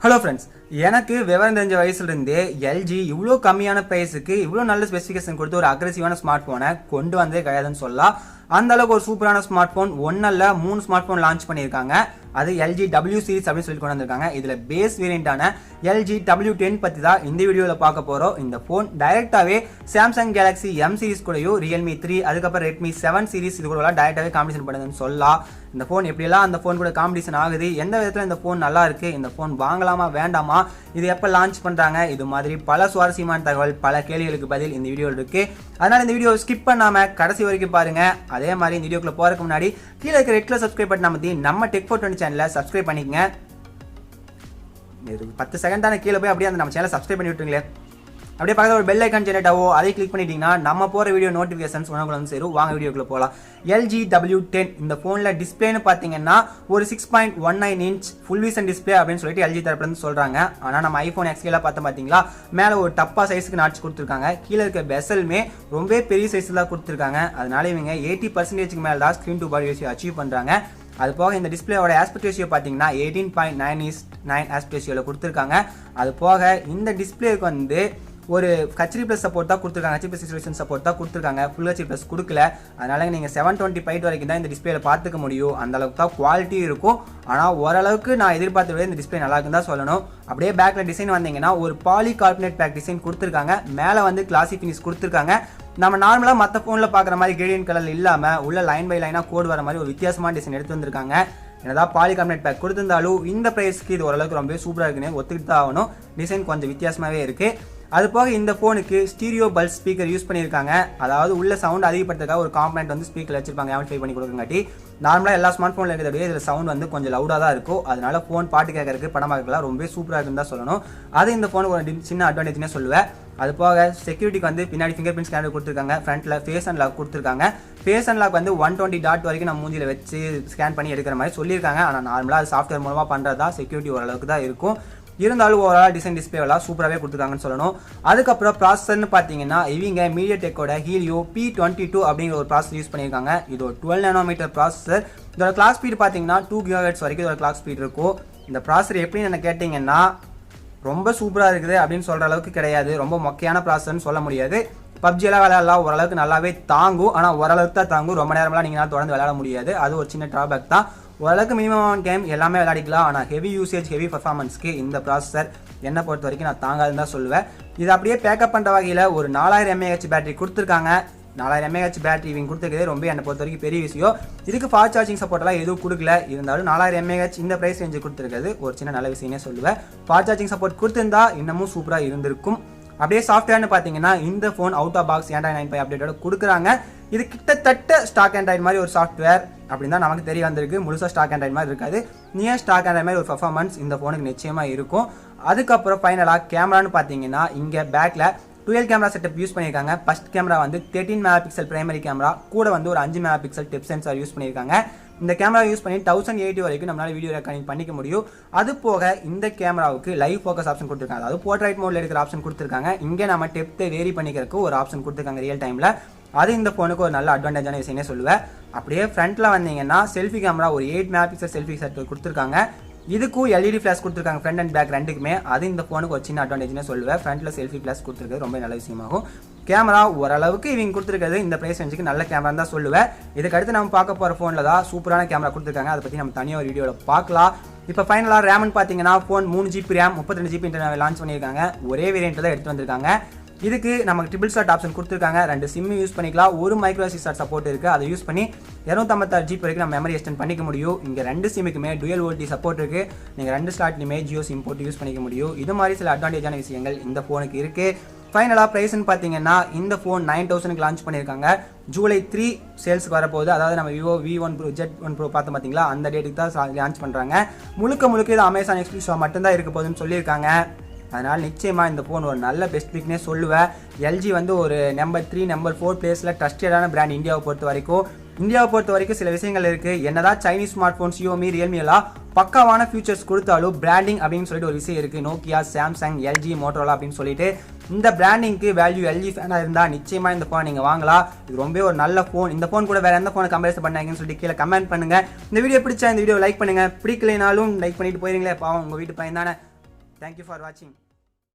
Hello friends, எனக்கு விவரம் தெரிஞ்ச வயசுலேருந்தே எல்ஜி இவ்வளோ கம்மியான ப்ரைஸுக்கு இவ்வளோ நல்ல ஸ்பெசிஃபிகேஷன் கொடுத்து ஒரு அக்ரெசிவான ஸ்மார்ட் ஃபோனை கொண்டு வந்தே கிடையாதுன்னு சொல்லலாம். அந்த அளவுக்கு ஒரு சூப்பரான smart phone 3 smart phone launch பண்ணியிருக்காங்க. அது LG W சீரிஸ் அப்படின்னு சொல்லி கொண்டு வந்திருக்காங்க. இதில் பேஸ் வேரியண்டான LG W10 பற்றி தான் இந்த வீடியோவில் பார்க்க போகிறோம். இந்த ஃபோன் டைரெக்டாகவே சாம்சங் கேலக்ஸி M சீரிஸ் கூடயும் Realme 3 அதுக்கப்புறம் Redmi 7 சீரிஸ் இது கூட டைரெக்டாகவே காம்படிஷன் பண்ணுதுன்னு சொல்லலாம். இந்த ஃபோன் எப்படியெல்லாம் அந்த ஃபோன் கூட காம்படிஷன் ஆகுது, எந்த விதத்தில் இந்த ஃபோன் நல்லா இருக்குது, இந்த ஃபோன் வாங்கலாமா வேண்டாமா, இது எப்போ லான்ச் பண்ணுறாங்க, இது மாதிரி பல சுவாரஸ்யமான தகவல் பல கேள்விகளுக்கு பதில் இந்த வீடியோவில் இருக்குது. அதனால் இந்த வீடியோ ஸ்கிப் பண்ணாமல் கடைசி வரைக்கும் பாருங்கள். அதே மாதிரி இந்த வீடியோக்குள்ள போகிறதுக்கு முன்னாடி கீழே இருக்க ரெட் கலர் சப்ஸ்கிரைப் பட்டன் அமைத்தி நம்ம Tech420 சேனலை சப்ஸ்கிரைப் பண்ணிக்கங்க. 10 செகண்ட் தானே, கீழே போய் அப்படியே அந்த நம்ம சேனலை சப்ஸ்கிரைப் பண்ணி விட்டுருங்களே. அப்படியே பக்கத்தில் ஒரு பெல் ஐக்கான் ஜெனரேட் ஆகும், அதை கிளிக் பண்ணிட்டீங்கன்னா நம்ம போகிற வீடியோ நோட்டிஃபிகேஷன்ஸ் உனக்கு வந்து சேரும். வாங்க வீடியோக்குள்ள போகலாம். LG W10 இந்த ஃபோனில் டிஸ்பிளேன்னு பார்த்தீங்கன்னா ஒரு 6.19 இன்ச் ஃபுல் விஷன் டிஸ்பிளே அப்படின்னு சொல்லிட்டு LG தரப்புலேருந்து சொல்கிறாங்க. ஆனால் நம்ம iPhone XL பார்த்தீங்களா, மேலே ஒரு டப்பா சைஸுக்கு நாட்சி கொடுத்துருக்காங்க. கீழே இருக்க பெசலுமே ரொம்ப பெரிய சைஸில் தான் கொடுத்துருக்காங்க. அதனால இவங்க 80% மேலே தான் screen to body ratio achieve பண்ணுறாங்க. அது போக இந்த டிஸ்பிளேயோட ஆஸ்பெக்ட் ரேஷியோ பார்த்தீங்கன்னா 18.9:9 ஆஸ்பெக்ட் ரேஷியோவில் கொடுத்துருக்காங்க. அது போக இந்த டிஸ்பிளேக்கு வந்து ஒரு ஹெச்டி ப்ளஸ் சப்போர்ட் தான் கொடுத்துருக்காங்க, ஹெச்டி ப்ளஸ் ரெசல்யூஷன் சப்போர்ட் தான் கொடுத்துருக்காங்க, ஃபுல் ஹெச்டி ப்ளஸ் கொடுக்கல. அதனால நீங்கள் 720p வரைக்கும் தான் இந்த டிஸ்பிளேல பார்த்துக்க முடியும். அந்த அளவுக்கு தான் குவாலிட்டி இருக்கும். ஆனால் ஓரளவுக்கு நான் எதிர்பார்த்த விட இந்த டிஸ்பிளே நல்லா இருக்குன்னு தான் சொல்லணும். அப்படியே பேக்கில் டிசைன் வந்தீங்கன்னா ஒரு பாலி கார்பனேட் பேக் டிசைன் கொடுத்துருக்காங்க. மேலே வந்து கிளாசி ஃபினிஷ் கொடுத்துருக்காங்க. நம்ம நார்மலாக மற்ற ஃபோனில் பார்க்குற மாதிரி கிரேடியன்ட் கலர் இல்லாமல் உள்ள லைன் பை லைனாக கோடு வர மாதிரி ஒரு வித்தியாசமான டிசைன் எடுத்து வந்திருக்காங்க. என்னதான் பாலி கார்பனேட் பேக் கொடுத்திருந்தாலும் இந்த ப்ரைஸ்க்கு இது ஓரளவுக்கு ரொம்ப சூப்பராக இருக்குன்னு ஒத்துக்கிட்டு தான் ஆகணும். டிசைன் கொஞ்சம் வித்தியாசமாகவே இருக்குது. அது போக இந்த ஃபோனுக்கு ஸ்டீரியோ பல்ஸ் ஸ்பீக்கர் யூஸ் பண்ணியிருக்காங்க. அதாவது உள்ள சவுண்ட் அதிகப்படுத்துறதுக்காக ஒரு காம்பனண்ட் வந்து ஸ்பீக்கர் வச்சிருப்பாங்க, ஆம்பிஃபை பண்ணி கொடுக்குறங்காட்டி. நார்மலாக எல்லா ஸ்மார்ட் ஃபோனில் இருக்கிறதே இதில் சவுண்ட் வந்து கொஞ்சம் லவுடாக தான் இருக்கும். அதனால ஃபோன் பாட்டு கேட்கறதுக்கு படம் பார்க்கலாம் ரொம்ப சூப்பராக இருக்குன்னு தான் சொல்லணும். அது இந்த ஃபோனுக்கு ஒரு சின்ன அட்வான்டேஜ்னே சொல்லுவேன். அது போக செக்யூரிட்டிக்கு வந்து பின்னாடி ஃபிங்கர்பிரிண்ட் ஸ்கேனர் கொடுத்துருக்காங்க. ஃப்ரண்ட்டில் ஃபேஸ் அண்ட் லாக் கொடுத்துருக்காங்க. ஃபேஸ் அண்ட் லாக் வந்து 120 டாட் வரைக்கும் நம்ம மூஞ்சியில் வச்சு ஸ்கேன் பண்ணி எடுக்கிற மாதிரி சொல்லியிருக்காங்க. ஆனால் நார்மலாக அது சாஃப்ட்வேர் மூலமாக பண்ணுறது தான் செக்யூரிட்டி ஓரளவுக்கு தான் இருக்கும். இருந்தாலும் ஓவரால் டிசைன் டிஸ்பிளேலாம் சூப்பராகவே கொடுத்துருக்காங்கன்னு சொல்லணும். அதுக்கப்புறம் ப்ராசஸர்னு பார்த்தீங்கன்னா இவங்க MediaTekோட Helio P22 அப்படிங்கிற ஒரு ப்ராசஸர் யூஸ் பண்ணியிருக்காங்க. இது ஒரு 12 நானோமீட்டர் ப்ராசஸர். இதோட கிளாக் ஸ்பீட் பார்த்தீங்கன்னா 2 GHz வரைக்கும் இதோட கிளாக் ஸ்பீட் இருக்கும். இந்த ப்ராசஸர் எப்படின்னு என்ன கேட்டிங்கன்னா ரொம்ப சூப்பராக இருக்குது அப்படின்னு சொல்கிற அளவுக்கு கிடையாது. ரொம்ப மொக்கையான ப்ராசஸர்னு சொல்ல முடியாது. பப்ஜியெல்லாம் விளையாடலாம், ஓரளவுக்கு நல்லாவே தாங்கும். ஆனால் ஓரளவுக்கு தான் தாங்கும், ரொம்ப நேரம்லாம் நீங்கள் தொடர்ந்து விளையாட முடியாது. அது ஒரு சின்ன ட்ராபேக் தான். ஓரளவுக்கு மினிமம் கேம் எல்லாமே விளையாடிக்கலாம். ஆனால் ஹெவி யூசேஜ் ஹெவி பர்ஃபார்மன்ஸ்க்கு இந்த ப்ராசஸர் என்னை பொறுத்த வரைக்கும் நான் தாங்காதுன்னு தான் சொல்லுவேன். இது அப்படியே பேக்கப் பண்ணுற வகையில் ஒரு 4000 mAh பேட்டரி கொடுத்துருக்காங்க. 4000 mAh பேட்டரி இவங்க கொடுத்துருக்கதே ரொம்ப என்னை பொறுத்த வரைக்கும் பெரிய விஷயம். இதுக்கு ஃபாஸ்ட் சார்ஜிங் சப்போர்ட்டெல்லாம் எதுவும் கொடுக்கல. இருந்தாலும் 4000 mAh இந்த ப்ரைஸ் ரேஞ்சு கொடுத்துருக்கிறது ஒரு சின்ன நல்ல விஷயமே சொல்லுவேன். ஃபாஸ்ட் சார்ஜிங் சப்போர்ட் கொடுத்துருந்தா இன்னமும் சூப்பராக இருந்திருக்கும். அப்படியே சாஃப்ட்வேர்னு பார்த்தீங்கன்னா இந்த phone out of box Android 9.5 அப்டேட்டோட கொடுக்குறாங்க. இது கிட்டத்தட்ட ஸ்டாக் ஆண்ட்ராய்டு மாதிரி ஒரு சாஃப்ட்வேர் அப்படின்னு தான் நமக்கு தெரிய வந்திருக்கு. முழுசாக ஸ்டாக் ஆண்ட்ராய்டு மாதிரி இருக்காது. நியர் ஸ்டாக் ஆண்ட்ராய்டு மாதிரி ஒரு பர்ஃபார்மன்ஸ் இந்த ஃபோனுக்கு நிச்சயமாக இருக்கும். அதுக்கப்புறம் ஃபைனலாக கேமரான்னு பார்த்தீங்கன்னா இங்கே பேக்கில் 12 கேமரா செட்டப் யூஸ் பண்ணியிருக்காங்க. ஃபர்ஸ்ட் கேமரா வந்து 13 MP பிரைமரி கேமரா, கூட வந்து ஒரு 5 MP டெப் சென்சார் யூஸ் பண்ணியிருக்காங்க. இந்த கேமரா யூஸ் பண்ணி 1080 வரைக்கும் நம்மளால வீடியோ ரெக்கார்டிங் பண்ணிக்க முடியும். அது போக இந்த கேமராவுக்கு லைவ் ஃபோக்கஸ் ஆப்ஷன் கொடுத்துருக்காங்க. அதாவது போர்ட்ரைட் மோட்ல எடுக்கிற ஆப்ஷன் கொடுத்துருக்காங்க. இங்கே நம்ம டெப்த்தை வேரி பண்ணிக்கிறதுக்கு ஒரு ஆப்ஷன் கொடுத்துருக்காங்க ரியல் டைமில். அது இந்த ஃபோனுக்கு ஒரு நல்ல அட்வான்டேஜான விஷயமே சொல்லுவேன். அப்படியே ஃப்ரண்ட்டில் வந்தீங்கன்னா செல்ஃபி கேமரா ஒரு 8 MP செல்ஃபி செட் கொடுத்துருக்காங்க. இதுக்கும் LED ஃபிளாஷ் கொடுத்துருக்காங்க ஃப்ரண்ட் அண்ட் பேக் ரெண்டுக்குமே. அது இந்த ஃபோனுக்கு ஒரு சின்ன அட்வான்டேஜ்னே சொல்லுவேன். ஃப்ரண்ட்டில் செல்ஃபி ஃபிளாஷ் கொடுத்துருக்கிறது ரொம்ப நல்ல விஷயமாகும். கேமரா ஓரளவுக்கு இவங்க கொடுத்துருக்கிறது இந்த ப்ரைஸ் ரேஞ்சுக்கு நல்ல கேமரா தான் சொல்லுவேன். இதுக்கடுத்து நம்ம பார்க்க போகிற ஃபோனில் தான் சூப்பரான கேமரா கொடுத்துருக்காங்க. அதை பற்றி நம்ம தனியாக ஒரு வீடியோவில் பார்க்கலாம். இப்போ ஃபைனலாக ரேம்னு பார்த்தீங்கன்னா phone 3GB RAM 32GB internal launch பண்ணியிருக்காங்க. ஒரே வேரியண்ட்டில் தான் எடுத்து வந்திருக்காங்க. இதுக்கு நமக்கு ட்ரிபிள் ஸ்லாட் ஆப்ஷன் கொடுத்துருக்காங்க. 2 சிம் யூஸ் பண்ணிக்கலாம். ஒரு microSD ஸ்லாட் சப்போர்ட் இருக்குது. அதை யூஸ் பண்ணி 256GB வரைக்கும் நம்ம மெமரி எக்ஸ்டெண்ட் பண்ணிக்க முடியும். இங்கே 2 சிம்முக்குமே டுயல் வோல்டி சப்போர்ட் இருக்குது. நீங்கள் 2 ஸ்லாட்லையுமே ஜியோ சிம் போட்டு யூஸ் பண்ணிக்க முடியும். இது மாதிரி சில அட்வான்டேஜான விஷயங்கள் இந்த ஃபோனுக்கு இருக்குது. ஃபைனலாக ப்ரைஸ்ன்னு பார்த்தீங்கன்னா இந்த ஃபோன் 9000க்கு லான்ச் பண்ணியிருக்காங்க. ஜூலை 3 சேல்ஸுக்கு வரப்போகுது. அதாவது நம்ம Vivo V1 Pro Z1 Pro பார்த்தோம் பார்த்தீங்களா, அந்த டேட்டுக்கு தான் லான்ச் பண்ணுறாங்க. முழுக்க இது அமேசான் எக்ஸ்க்ளூசிவாக மட்டும்தான் இருக்க போகுதுன்னு சொல்லியிருக்காங்க. அதனால் நிச்சயமாக இந்த ஃபோன் ஒரு நல்ல பெஸ்ட் பிக்னே சொல்லுவேன். LG வந்து ஒரு நம்பர் 3 நம்பர் 4 பிளேஸில் ட்ரஸ்டடான பிராண்ட் இந்தியாவை பொறுத்த வரைக்கும் சில விஷயங்கள் இருக்குது. என்னதான் Chinese smart phone Xiaomi Realme எல்லாம் பக்காவான ஃபியூச்சர்ஸ் கொடுத்தாலும் பிராண்டிங் அப்படின்னு சொல்லிட்டு ஒரு விஷயம் இருக்குது. நோக்கியா, சாம்சங், LG, மோட்டோரோலா அப்படின்னு சொல்லிட்டு இந்த பிராண்டிங்க்கு வேல்யூ LG ஃபேனாக இருந்தால் நிச்சயமாக இந்த ஃபோன் நீங்கள் வாங்கலாம். இது ரொம்ப ஒரு நல்ல ஃபோன். இந்த ஃபோன் கூட வேறு எந்த ஃபோனை கம்பேர் பண்ணாங்கன்னு சொல்லிட்டு கீழே கமெண்ட் பண்ணுங்கள். இந்த வீடியோ பிடிச்சா இந்த வீடியோ லைக் பண்ணுங்கள். பிடிக்கலைனாலும் லைக் பண்ணிட்டு போயிருங்களே, பாவம் உங்கள் வீட்டு பையன் தானே. தேங்க்யூ ஃபார் வாட்சிங்.